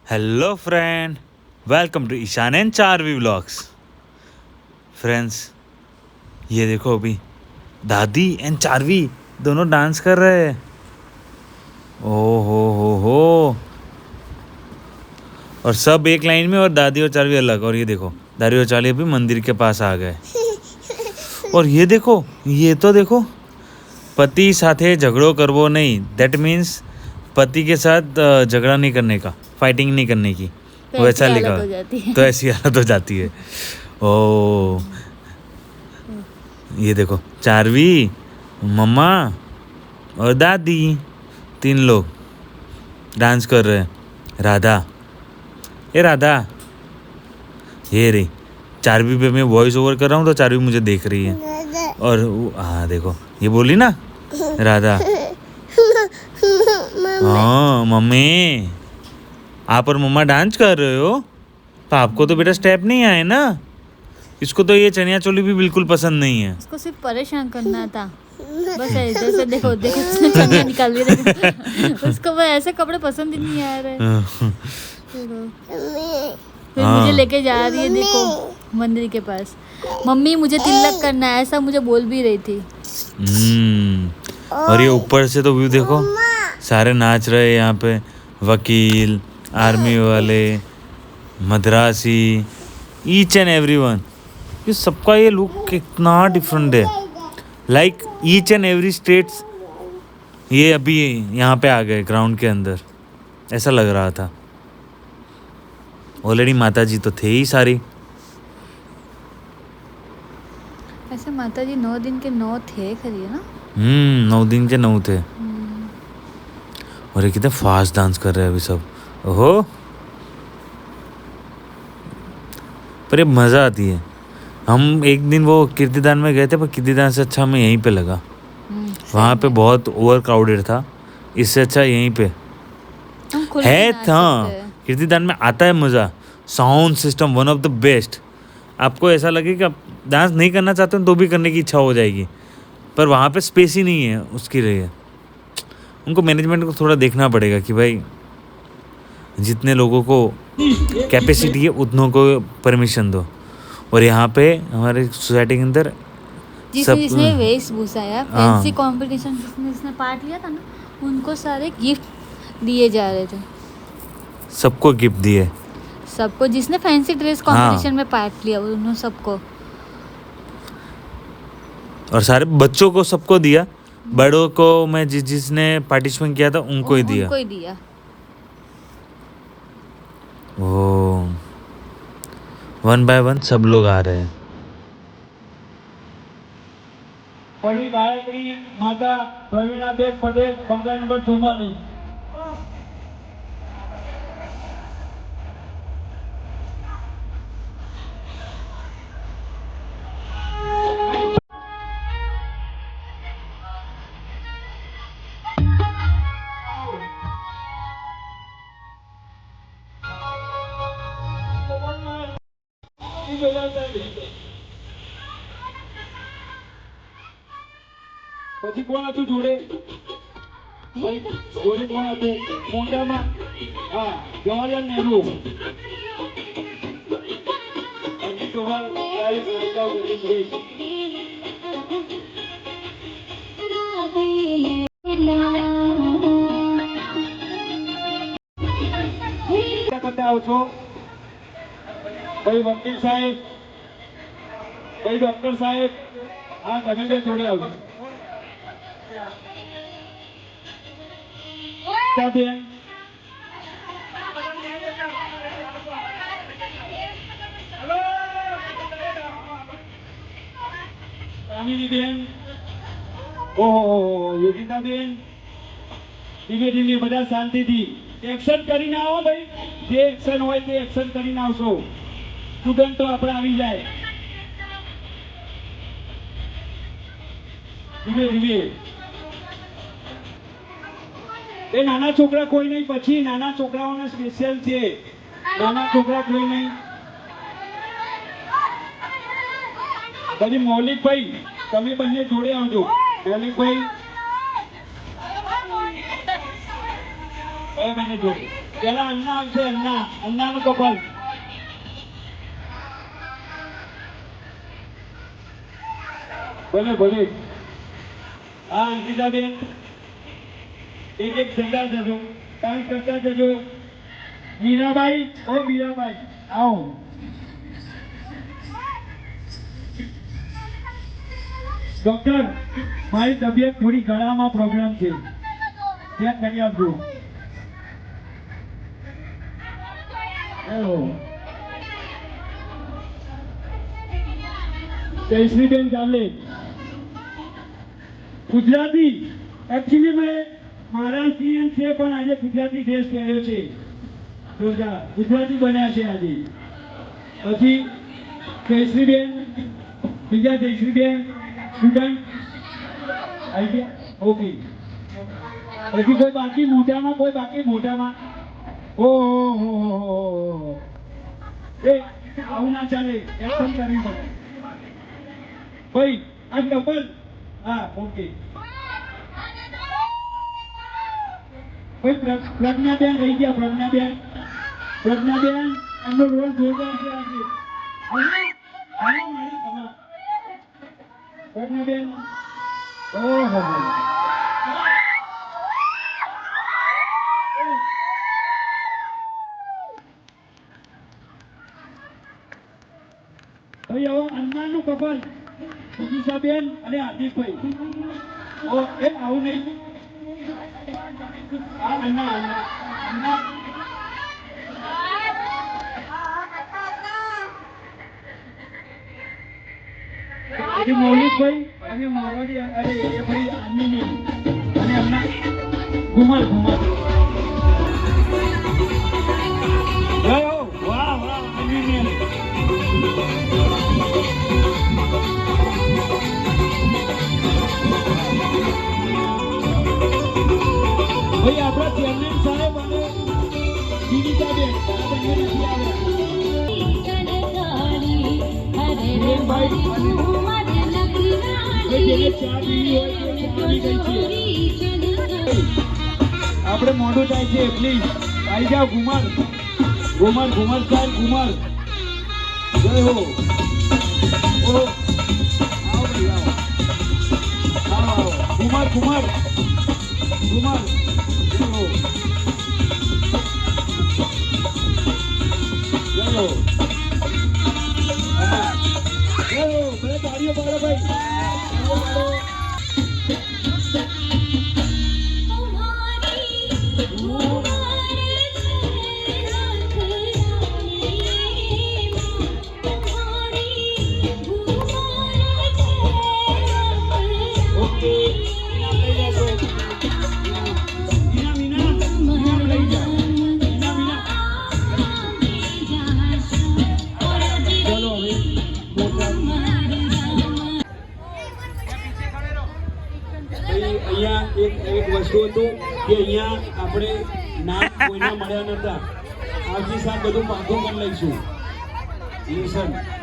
Hello friend, welcome to Ishaan and Charvi vlogs. Friends, ये देखो अभी दादी एंड चारवी दोनों डांस कर रहे हैं। ओ हो और सब एक लाइन में और दादी और चारवी अलग। और ये देखो दादी और चारवी अभी मंदिर के पास आ गए। और ये देखो, ये तो देखो, पति साथे झगड़ो करवो नहीं, दैट मीन्स पति के साथ झगड़ा नहीं करने का, फाइटिंग नहीं करने की, तो वैसा ऐसी लिखा हालत हो जाती है। तो ऐसी हालत हो जाती है। ओ ये देखो चारवी, मम्मा और दादी, तीन लोग डांस कर रहे हैं। राधा, ये राधा, ये रही चारवी पे मैं वॉइस ओवर कर रहा हूँ तो चारवी मुझे देख रही है। और हाँ देखो, ये बोली ना राधा। हाँ मम्मी, आप और मम्मा डांस कर रहे हो तो आपको तो बेटा स्टेप नहीं आए ना। इसको तो ये चनिया चोली भी बिल्कुल पसंद नहीं है। उसको सिर्फ परेशान करना था, बस इधर से देखो देखो उसने चनिया निकाल ली, देखो उसको वो ऐसे कपड़े पसंद ही नहीं आ रहे। फिर मुझे लेके जा रही है देखो मंदिर के पास। मम्मी मुझे तिलक करना है, ऐसा मुझे बोल भी रही थी। और ये ऊपर से तो व्यू देखो, सारे नाच रहे हैं यहाँ पे। वकील, आर्मी वाले, मद्रासी, ईच एंड एवरीवन। ये सबका ये लुक कितना डिफरेंट है। Like each and every states ये अभी यहाँ पे आ गए ग्राउंड के अंदर, ऐसा लग रहा था। ऑलरेडी माता जी तो थे ही सारी। ऐसे माता जी 9 दिन के 9 थे खरी है ना। 9 दिन के 9 थे। और ये कितने फास्ट डांस कर रहे हैं अभी सब। ओहो, पर ये मज़ा आती है। हम एक दिन वो कीर्तिदान में गए थे, पर कीर्तिदान से अच्छा हमें यहीं पे लगा। वहाँ पे बहुत ओवर क्राउडेड था, इससे अच्छा यहीं पे है। हाँ, कीर्तिदान में आता है मज़ा। Sound system one of the best. आपको ऐसा लगे कि आप डांस नहीं करना चाहते हो तो भी करने की इच्छा हो जाएगी, पर वहाँ पे स्पेस ही नहीं है उसके लिए। उनको मैनेजमेंट को थोड़ा देखना पड़ेगा कि भाई जितने लोगों को कैपेसिटी है उतनों को परमिशन दो। और यहाँ पे हमारे सोसाइटी के अंदर जिसने वेशभूषा या फैंसी कंपटीशन जिसने पार्ट लिया था ना, उनको सारे गिफ्ट दिए जा रहे थे। सबको गिफ्ट दिए, सबको जिसने फैंसी ड्रेस कंपटीशन में पार्ट लिया उन्होंने सबको। और सारे बच्चों को सबको दिया। बड़ों को मैं जिसने पार्टिसिपेट किया था उनको ही दिया। ओ, 1 बाय 1 सब लोग आ रहे हैं। पहली गायत्री माता प्रवीणाबेन पटेल, पंगत नंबर 44। પછી કોણ હતું જોડે? જોડે કોણ હતું મોંડામાં? હા, જવાહરલાલ નેહરુ। અજીત ડોભાલ, ત્યારે સરકાર બની ગઈ। કરતા આવો છો ભાઈ વકીલ સાહેબ, ભાઈ ડોક્ટર સાહેબ, આ ગમે જોડે આવજો। બેન કામિનીબેન, ઓહો યોગિતાબેન, ધીમે ધીમે બધા શાંતિથી એક્શન કરીને આવો ભાઈ। જે એક્શન હોય તે એક્શન કરીને આવશો। સ્ટુડન્ટો આપણે આવી જાય ધીમે ધીમે। એ નાના છોકરા કોઈ નહીં, પછી નાના છોકરાઓને સ્પેશિયલ છે। નાના છોકરા કોઈ નહીં। પછી મૌલિકભાઈ તમે બંને જોડે આવજો। મૌલિકભાઈ હવે મને જો પેલા અન્ના આવશે અન્નાનું કપાલ ભલે હા અંકિતાબેન એક જતા જજો કામ કરતા જજો મીરાબાઈ આવો ડોક્ટર મારી તબિયત થોડી ગળામાં પ્રોબ્લેમ છે ચેક કરી આપજો હેલો જયશ્રીબેન ચાલે ગુજરાતી એકચ્યુઅલી મેં મહારાષ્ટ્રીયન છે પણ આજે ગુજરાતી ડ્રેસ પહેર્યો છે ગુજરાતી બન્યા છે આજે પછી જયશ્રીબેન બીજા જયશ્રીબેન સ્ટુડન્ટ આવી ગયા ઓકે પછી કોઈ બાકી મોટામાં ઓહો એ આવું ના ચાલે એક્શન કરવી પડે ભાઈ આ ડબલ હા ઓકે ભાઈ પ્રજ્ઞાબેન રહી ગયા પ્રજ્ઞાબેન એમનો રોલ જોરદાર છે આજે પ્રજ્ઞાબેન ઓહો ભાઈ હવે અન્નાનું કપાલ સુજીશાબેન અને હાર્દિકભાઈ ઓ એ આવું નહીં આ અન્ના મૌલિકભાઈ અને મોરવાડી અરે એ ભાઈ આની અને અન્ના ઘુમર વાહ અન્ની ભાઈ આપણા ચેરમેન સાહેબ અને જીવિતાબેન બંને નથી આવ્યા આપણે મોઢું થાય છે પ્લીઝ આવી જાઓ ઘુમર સાહેબ ઘુમર જય હો આવો ભાઈ આવો ઘુમર જય હો ભલે તાળીઓ પાડો ભાઈ અહીંયા એક વસ્તુ હતું કે અહીંયા આપણે નામ કોઈના મળ્યા નતા આવતી સાલ બધું પાકું કરી લઈશું લેસન